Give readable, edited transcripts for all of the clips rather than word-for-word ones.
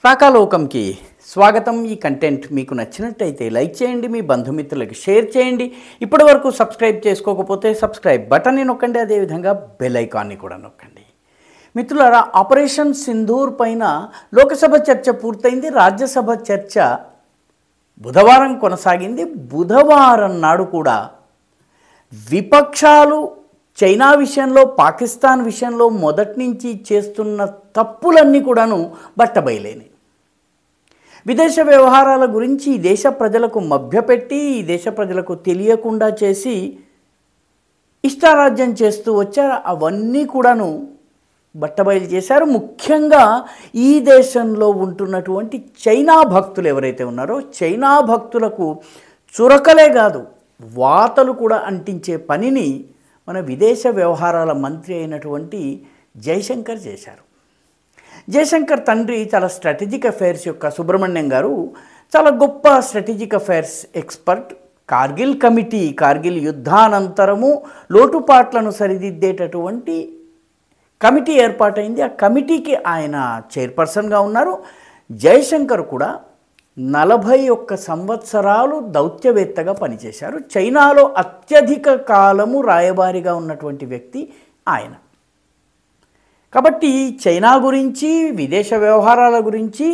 రాకాలోకంకి స్వాగతం. ఈ కంటెంట్ మీకు నచ్చినట్టయితే లైక్ చేయండి, మీ బంధుమిత్రులకు షేర్ చేయండి. ఇప్పటివరకు సబ్స్క్రైబ్ చేసుకోకపోతే సబ్స్క్రైబ్ బటన్ని నొక్కండి, అదేవిధంగా బెల్ ఐకాన్ని కూడా నొక్కండి. మిత్రులారా, ఆపరేషన్ సింధూర్ పైన లోకసభ చర్చ పూర్తయింది. రాజ్యసభ చర్చ బుధవారం కొనసాగింది. బుధవారం నాడు కూడా విపక్షాలు చైనా విషయంలో, పాకిస్తాన్ విషయంలో మొదటి నుంచి చేస్తున్న తప్పులన్నీ కూడాను బట్టబయలేని. విదేశ వ్యవహారాల గురించి ఈ దేశ ప్రజలకు మభ్యపెట్టి, ఈ దేశ ప్రజలకు తెలియకుండా చేసి ఇష్టారాజ్యం చేస్తూ వచ్చారు. అవన్నీ కూడాను బట్టబయలు చేశారు. ముఖ్యంగా ఈ దేశంలో ఉంటున్నటువంటి చైనా భక్తులు ఎవరైతే ఉన్నారో, చైనా భక్తులకు చురకలే కాదు వాతలు కూడా అంటించే పనిని మన విదేశ వ్యవహారాల మంత్రి అయినటువంటి జయశంకర్ చేశారు. జయశంకర్ తండ్రి చాలా స్ట్రాటజిక్ అఫైర్స్ యొక్క సుబ్రహ్మణ్యం గారు చాలా గొప్ప strategic affairs expert. Kargil committee, Kargil యుద్ధానంతరము లోటుపాట్లను సరిదిద్దేటటువంటి కమిటీ ఏర్పాటైంది. ఆ కమిటీకి ఆయన చైర్పర్సన్గా ఉన్నారు. జయశంకర్ కూడా 41 సంవత్సరాలు దౌత్యవేత్తగా పనిచేశారు. చైనాలో అత్యధిక కాలము రాయబారిగా ఉన్నటువంటి వ్యక్తి ఆయన. కాబట్టి చైనా గురించి, విదేశ వ్యవహారాల గురించి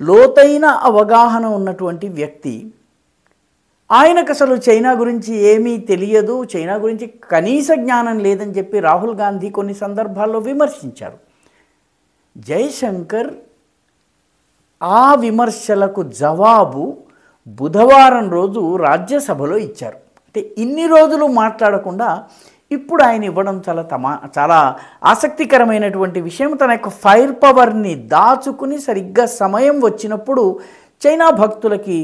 లోతైన అవగాహన ఉన్నటువంటి వ్యక్తి. ఆయనకు అసలు చైనా గురించి ఏమీ తెలియదు, చైనా గురించి కనీస జ్ఞానం లేదని చెప్పి రాహుల్ గాంధీ కొన్ని సందర్భాల్లో విమర్శించారు. జయశంకర్ ఆ విమర్శలకు జవాబు బుధవారం రోజు రాజ్యసభలో ఇచ్చారు. అంటే ఇన్ని రోజులు మాట్లాడకుండా ఇప్పుడు ఆయన ఇవ్వడం చాలా ఆసక్తికరమైనటువంటి విషయం. తన యొక్క ఫైర్ పవర్ని దాచుకుని సరిగ్గా సమయం వచ్చినప్పుడు చైనా భక్తులకి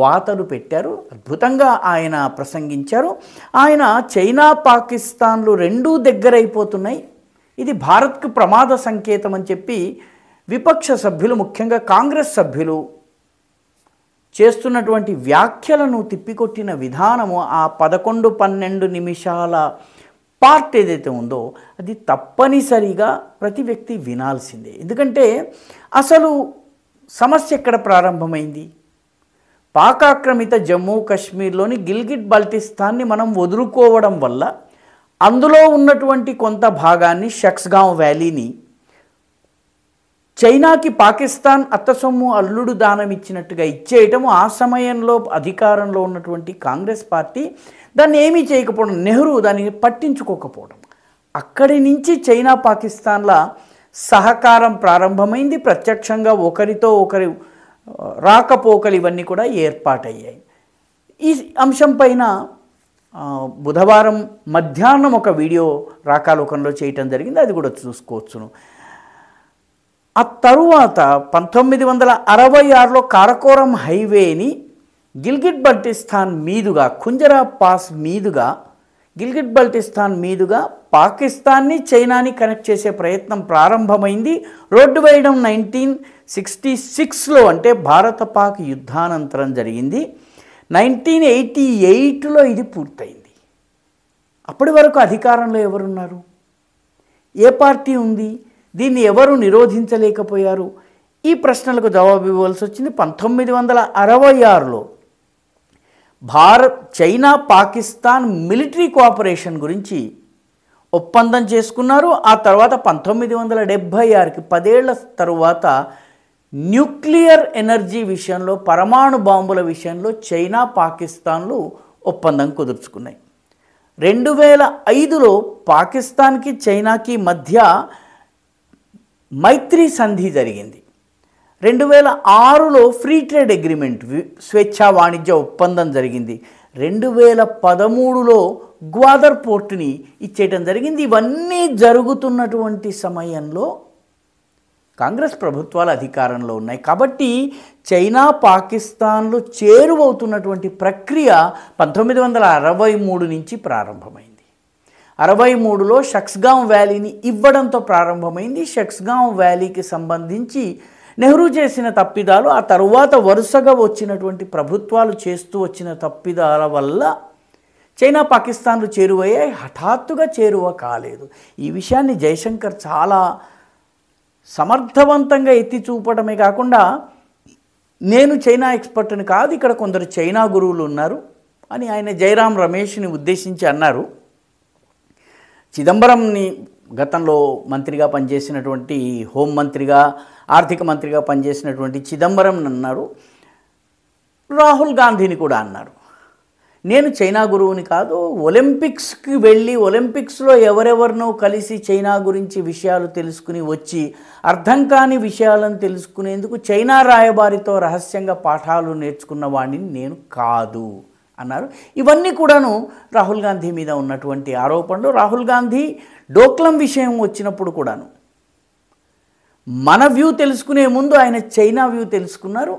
వాతలు పెట్టారు. అద్భుతంగా ఆయన ప్రసంగించారు. ఆయన చైనా పాకిస్తాన్లు రెండూ దగ్గరైపోతున్నాయి, ఇది భారత్కు ప్రమాద సంకేతం అని చెప్పి విపక్ష సభ్యులు, ముఖ్యంగా కాంగ్రెస్ సభ్యులు చేస్తున్నటువంటి వ్యాఖ్యలను తిప్పికొట్టిన విధానము, ఆ 11-12 నిమిషాల పార్ట్ ఏదైతే ఉందో అది తప్పనిసరిగా ప్రతి వ్యక్తి వినాల్సిందే. ఎందుకంటే అసలు సమస్య ఎక్కడ ప్రారంభమైంది? పాక్ ఆక్రమిత జమ్మూ కాశ్మీర్లోని గిల్గిట్ బల్టిస్తాన్ని మనం వదులుకోవడం వల్ల అందులో ఉన్నటువంటి కొంత భాగాన్ని, షక్స్గావ్ వ్యాలీని చైనాకి పాకిస్తాన్ అత్తసొమ్ము అల్లుడు దానం ఇచ్చినట్టుగా ఇచ్చేయటము. ఆ సమయంలో అధికారంలో ఉన్నటువంటి కాంగ్రెస్ పార్టీ దాన్ని ఏమీ చేయకపోవడం, నెహ్రూ దాన్ని పట్టించుకోకపోవడం, అక్కడి నుంచి చైనా పాకిస్తాన్ల సహకారం ప్రారంభమైంది. ప్రత్యక్షంగా ఒకరితో ఒకరు రాకపోకలు ఇవన్నీ కూడా ఏర్పాటయ్యాయి. ఈ అంశం పైన బుధవారం మధ్యాహ్నం ఒక వీడియో రాకాలోకంలో చేయటం జరిగింది, అది కూడా చూసుకోవచ్చును. ఆ తరువాత 1966లో కారకోరం హైవేని గిల్గిట్ బల్టిస్తాన్ మీదుగా, కుంజరా పాస్ మీదుగా, గిల్గిట్ బల్టిస్తాన్ మీదుగా పాకిస్తాన్ని చైనాని కనెక్ట్ చేసే ప్రయత్నం ప్రారంభమైంది. రోడ్డు వేయడం 1966లో, అంటే భారత పాక్ యుద్ధానంతరం జరిగింది. 1988లో ఇది పూర్తయింది. అప్పటి వరకు అధికారంలో ఎవరున్నారు? ఏ పార్టీ ఉంది? దీన్ని ఎవరు నిరోధించలేకపోయారు? ఈ ప్రశ్నలకు జవాబు ఇవ్వాల్సి వచ్చింది. 1966లో చైనా పాకిస్తాన్ మిలిటరీ కోఆపరేషన్ గురించి ఒప్పందం చేసుకున్నారు. ఆ తర్వాత 1976కి 10 ఏళ్ల తరువాత న్యూక్లియర్ ఎనర్జీ విషయంలో, పరమాణు బాంబుల విషయంలో చైనా పాకిస్తాన్లు ఒప్పందం కుదుర్చుకున్నాయి. 2005లో పాకిస్తాన్కి చైనాకి మధ్య మైత్రి సంధి జరిగింది. 2006లో ఫ్రీ ట్రేడ్ అగ్రిమెంట్, స్వేచ్ఛా వాణిజ్య ఒప్పందం జరిగింది. 2013లో గ్వాదర్ పోర్టుని ఇచ్చేయటం జరిగింది. ఇవన్నీ జరుగుతున్నటువంటి సమయంలో కాంగ్రెస్ ప్రభుత్వాలు అధికారంలో ఉన్నాయి. కాబట్టి చైనా పాకిస్తాన్లు చేరువవుతున్నటువంటి ప్రక్రియ 1963 నుంచి ప్రారంభమైంది. 63లో షక్స్గావ్ వ్యాలీని ఇవ్వడంతో ప్రారంభమైంది. షక్స్గావ్ వ్యాలీకి సంబంధించి నెహ్రూ చేసిన తప్పిదాలు, ఆ తరువాత వరుసగా వచ్చినటువంటి ప్రభుత్వాలు చేస్తూ వచ్చిన తప్పిదాల వల్ల చైనా పాకిస్తాన్లు చేరువయ్యాయి. హఠాత్తుగా చేరువ కాలేదు. ఈ విషయాన్ని జయశంకర్ చాలా సమర్థవంతంగా ఎత్తి చూపడమే కాకుండా నేను చైనా ఎక్స్పర్ట్ని కాదు, ఇక్కడ కొందరు చైనా గురువులు ఉన్నారు అని ఆయన జయరాం రమేష్ని ఉద్దేశించి అన్నారు. చిదంబరంని గతంలో మంత్రిగా పనిచేసినటువంటి హోంమంత్రిగా, ఆర్థిక మంత్రిగా పనిచేసినటువంటి చిదంబరం అన్నారు. రాహుల్ గాంధీని కూడా అన్నారు. నేను చైనా గురువుని కాదు, ఒలింపిక్స్కి వెళ్ళి ఒలింపిక్స్లో ఎవరెవరినో కలిసి చైనా గురించి విషయాలు తెలుసుకుని వచ్చి అర్థం కాని విషయాలను తెలుసుకునేందుకు చైనా రాయబారితో రహస్యంగా పాఠాలు నేర్చుకున్న వాడిని నేను కాదు అన్నారు. ఇవన్నీ కూడాను రాహుల్ గాంధీ మీద ఉన్నటువంటి ఆరోపణలు. రాహుల్ గాంధీ డోక్లం విషయం వచ్చినప్పుడు కూడాను మన వ్యూ తెలుసుకునే ముందు ఆయన చైనా వ్యూ తెలుసుకున్నారు.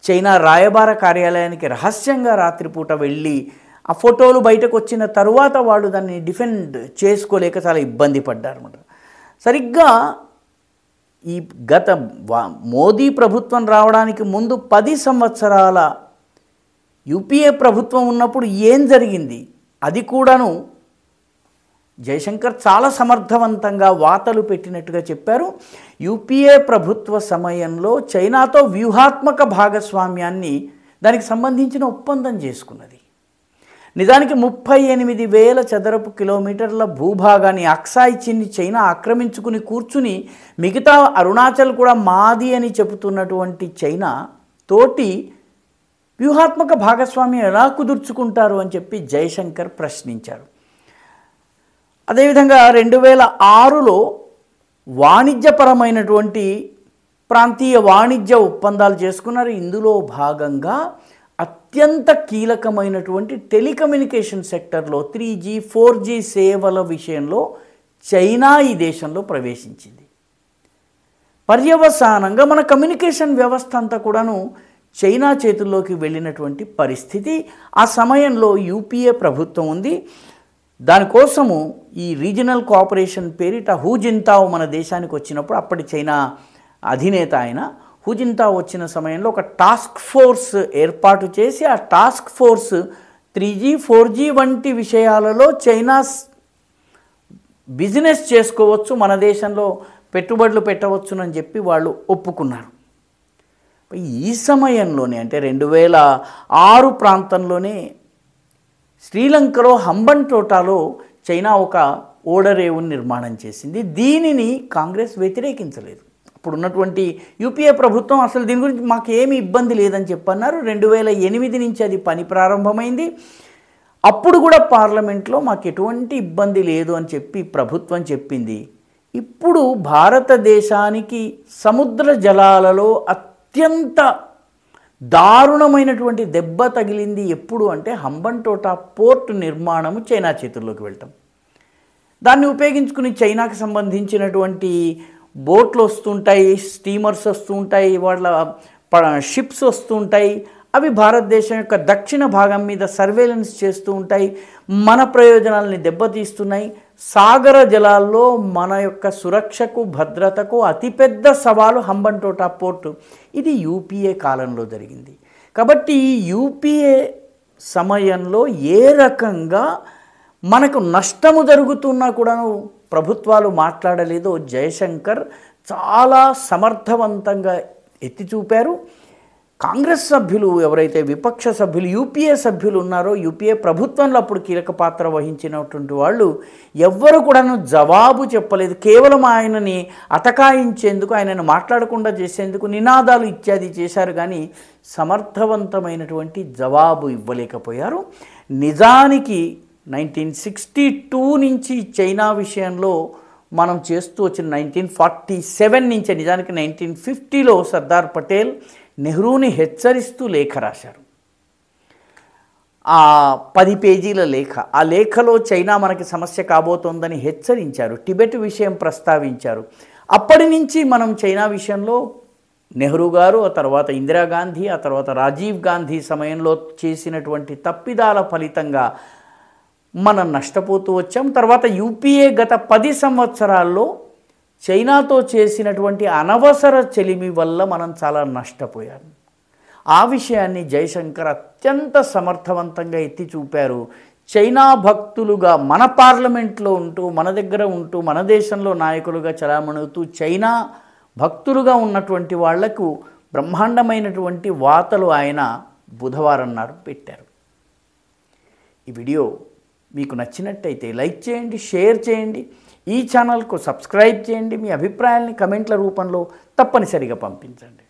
చైనా రాయబార కార్యాలయానికి రహస్యంగా రాత్రిపూట వెళ్ళి ఆ ఫోటోలు బయటకు వచ్చిన తరువాత వాళ్ళు దాన్ని డిఫెండ్ చేసుకోలేక చాలా ఇబ్బంది పడ్డారన్నమాట. సరిగ్గా ఈ గత మోదీ ప్రభుత్వం రావడానికి ముందు 10 సంవత్సరాల యూపీఏ ప్రభుత్వం ఉన్నప్పుడు ఏం జరిగింది అది కూడాను జయశంకర్ చాలా సమర్థవంతంగా వాతలు పెట్టినట్టుగా చెప్పారు. యూపీఏ ప్రభుత్వ సమయంలో చైనాతో వ్యూహాత్మక భాగస్వామ్యాన్ని దానికి సంబంధించిన ఒప్పందం చేసుకున్నది. నిజానికి 38,000 చదరపు కిలోమీటర్ల భూభాగాన్ని అక్సాయ్ చిన్ని చైనా ఆక్రమించుకుని కూర్చుని మిగతా అరుణాచల్ కూడా మాది అని చెబుతున్నటువంటి చైనా తోటి వ్యూహాత్మక భాగస్వామ్యం ఎలా కుదుర్చుకుంటారు అని చెప్పి జయశంకర్ ప్రశ్నించారు. అదేవిధంగా 2006లో వాణిజ్యపరమైనటువంటి ప్రాంతీయ వాణిజ్య ఒప్పందాలు చేసుకున్నారు. ఇందులో భాగంగా అత్యంత కీలకమైనటువంటి టెలికమ్యూనికేషన్ సెక్టర్లో 3G 4G సేవల విషయంలో చైనా ఈ దేశంలో ప్రవేశించింది. పర్యవసానంగా మన కమ్యూనికేషన్ వ్యవస్థ అంతా కూడాను చైనా చేతుల్లోకి వెళ్ళినటువంటి పరిస్థితి. ఆ సమయంలో యూపీఏ ప్రభుత్వం ఉంది. దానికోసము ఈ రీజనల్ కోఆపరేషన్ పేరిట హూ జింతావ్ మన దేశానికి వచ్చినప్పుడు అప్పటి చైనా అధినేత ఆయన హూ జింతావ్ వచ్చిన సమయంలో ఒక టాస్క్ ఫోర్స్ ఏర్పాటు చేసి ఆ టాస్క్ ఫోర్స్ 3G 4G వంటి విషయాలలో చైనా బిజినెస్ చేసుకోవచ్చు, మన దేశంలో పెట్టుబడులు పెట్టవచ్చునని చెప్పి వాళ్ళు ఒప్పుకున్నారు. ఈ సమయంలోనే అంటే 2006 ప్రాంతంలోనే శ్రీలంకలో హంబన్టోటాలో చైనా ఒక ఓడరేవుని నిర్మాణం చేసింది. దీనిని కాంగ్రెస్ వ్యతిరేకించలేదు. అప్పుడు ఉన్నటువంటి యూపీఏ ప్రభుత్వం అసలు దీని గురించి మాకు ఏమీ ఇబ్బంది లేదని చెప్పన్నారు. 2008 నుంచి అది పని ప్రారంభమైంది. అప్పుడు కూడా పార్లమెంట్లో మాకు ఎటువంటి ఇబ్బంది లేదు అని చెప్పి ప్రభుత్వం చెప్పింది. ఇప్పుడు భారతదేశానికి సముద్ర జలాలలో అత్యంత దారుణమైనటువంటి దెబ్బ తగిలింది ఎప్పుడు అంటే హంబన్టోటా పోర్ట్ నిర్మాణము చైనా చేతుల్లోకి వెళ్ళటం. దాన్ని ఉపయోగించుకుని చైనాకి సంబంధించినటువంటి బోట్లు వస్తుంటాయి, స్టీమర్స్ వస్తుంటాయి, వాళ్ళ షిప్స్ వస్తుంటాయి. అవి భారతదేశం యొక్క దక్షిణ భాగం మీద సర్వేలెన్స్ చేస్తూ ఉంటాయి, మన ప్రయోజనాలని దెబ్బతీస్తున్నాయి. సాగర జలాల్లో మన యొక్క సురక్షకు భద్రతకు అతిపెద్ద సవాలు హంబన్టోటా పోర్టు. ఇది యూపీఏ కాలంలో జరిగింది. కాబట్టి యూపీఏ సమయంలో ఏ రకంగా మనకు నష్టము జరుగుతున్నా కూడా ప్రభుత్వాలు మాట్లాడలేదో జయశంకర్ చాలా సమర్థవంతంగా ఎత్తి చూపారు. కాంగ్రెస్ సభ్యులు ఎవరైతే విపక్ష సభ్యులు యూపీఏ సభ్యులు ఉన్నారో యూపీఏ ప్రభుత్వంలో అప్పుడు కీలక పాత్ర వహించినటువంటి వాళ్ళు ఎవ్వరు కూడాను జవాబు చెప్పలేదు. కేవలం ఆయనని అటకాయించేందుకు, ఆయనను మాట్లాడకుండా చేసేందుకు నినాదాలు ఇత్యాది చేశారు, కానీ సమర్థవంతమైన జవాబు ఇవ్వలేకపోయారు. నిజానికి 1962 నుంచి చైనా విషయంలో మనం చేస్తూ వచ్చిన 1947 నుంచే నిజానికి 1950లో సర్దార్ పటేల్ నెహ్రూని హెచ్చరిస్తూ లేఖ రాశారు. ఆ 10 పేజీల లేఖ. ఆ లేఖలో చైనా మనకి సమస్య కాబోతోందని హెచ్చరించారు, టిబెట్ విషయం ప్రస్తావించారు. అప్పటి నుంచి మనం చైనా విషయంలో నెహ్రూ గారు, ఆ తర్వాత ఇందిరాగాంధీ, ఆ తర్వాత రాజీవ్ గాంధీ సమయంలో చేసినటువంటి తప్పిదాల ఫలితంగా మనం నష్టపోతూ వచ్చాం. తర్వాత యూపీఏ గత 10 సంవత్సరాల్లో చైనాతో చేసినటువంటి అనవసర చెలిమి వల్ల మనం చాలా నష్టపోయాం. ఆ విషయాన్ని జయశంకర్ అత్యంత సమర్థవంతంగా ఎత్తి చూపారు. చైనా భక్తులుగా మన పార్లమెంట్లో ఉంటూ, మన దగ్గర ఉంటూ, మన దేశంలో నాయకులుగా చలామణవుతూ చైనా భక్తులుగా ఉన్నటువంటి వాళ్లకు బ్రహ్మాండమైనటువంటి వాతలు ఆయన బుధవారం నాడు పెట్టారు. ఈ వీడియో మీకు నచ్చినట్టయితే లైక్ చేయండి, షేర్ చేయండి, ఈ ఛానల్కు సబ్స్క్రైబ్ చేయండి. మీ అభిప్రాయాల్ని కమెంట్ల రూపంలో తప్పనిసరిగా పంపించండి.